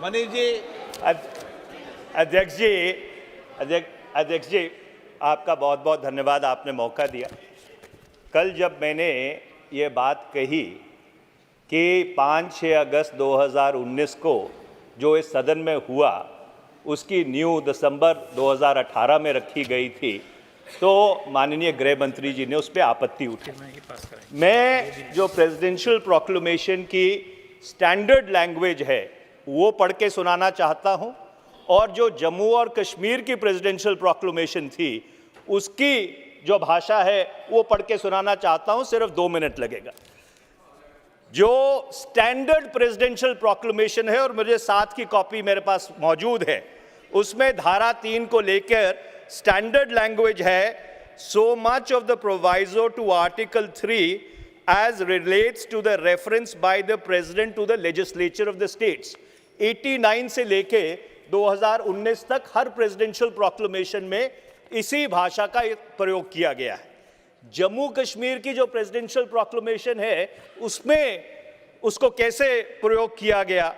मनीष जी। अध्यक्ष जी आपका बहुत बहुत धन्यवाद, आपने मौका दिया। कल जब मैंने ये बात कही कि 5-6 अगस्त 2019 को जो इस सदन में हुआ उसकी न्यू दिसंबर 2018 में रखी गई थी, तो माननीय गृह मंत्री जी ने उस पर आपत्ति उठाई। मैं जो प्रेसिडेंशियल प्रोक्लेमेशन की स्टैंडर्ड लैंग्वेज है वो पढ़ के सुनाना चाहता हूं, और जो जम्मू और कश्मीर की प्रेसिडेंशियल प्रोक्लेमेशन थी उसकी जो भाषा है वो पढ़ के सुनाना चाहता हूं। सिर्फ 2 मिनट लगेगा। जो स्टैंडर्ड प्रेसिडेंशियल प्रोक्लेमेशन है, और मुझे साथ की कॉपी मेरे पास मौजूद है, उसमें धारा 3 को लेकर स्टैंडर्ड लैंग्वेज है, so much of the proviso to article 3 as relates to the reference by the president to the legislature of the states। 89 से लेके 2019 तक हर प्रेसिडेंशियल प्रोक्लेमेशन में इसी भाषा का प्रयोग किया गया है। जम्मू कश्मीर की जो प्रेसिडेंशियल प्रोक्लेमेशन है उसमें उसको कैसे प्रयोग किया गया,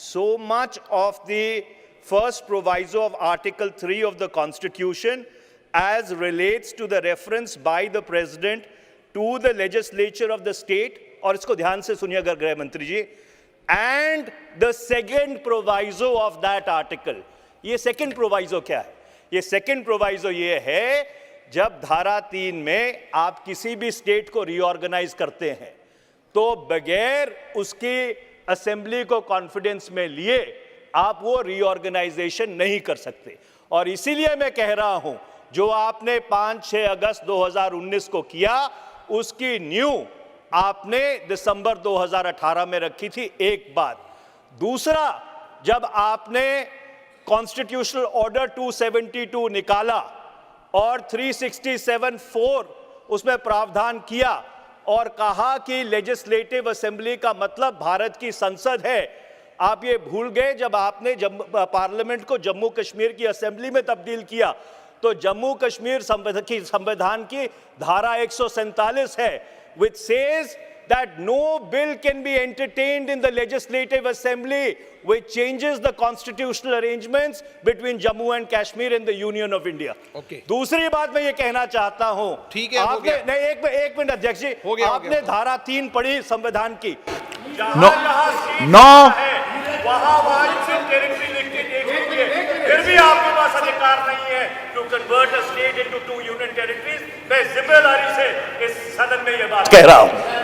so much of the first proviso of article 3 of the constitution as relates to the reference by the president to the legislature of the state, और इसको ध्यान से सुनिएगा गृह मंत्री जी, and the second proviso of that article। ये second proviso क्या है? ये second proviso ये है, जब धारा 3 में आप किसी भी स्टेट को रीऑर्गेनाइज करते हैं तो बगैर उसकी असेंबली को कॉन्फिडेंस में लिए आप वो रीऑर्गेनाइजेशन नहीं कर सकते। और इसीलिए मैं कह रहा हूं, जो आपने 5-6 अगस्त 2019 को किया उसकी न्यू आपने दिसंबर 2018 में रखी थी। एक बात। दूसरा, जब आपने कॉन्स्टिट्यूशनल ऑर्डर 272 निकाला और 367(4) उसमें प्रावधान किया और कहा कि लेजिस्लेटिव असेंबली का मतलब भारत की संसद है, आप ये भूल गए। जब आपने पार्लियामेंट को जम्मू कश्मीर की असेंबली में तब्दील किया तो जम्मू कश्मीर संविधान की धारा 147 है, which says that no bill can be entertained in the legislative assembly which changes the constitutional arrangements between Jammu and Kashmir and the Union of India। Okay। दूसरी बात मैं ये कहना चाहता हूं, ठीक है, आपने नहीं, एक मिनट अध्यक्ष जी, आपने धारा 3 पढ़ी संविधान की, फिर भी आपके पास अधिकार नहीं है to convert a state into 2 union territories. मैं जिम्मेदारी से इस सदन में ये बात कह रहा हूं।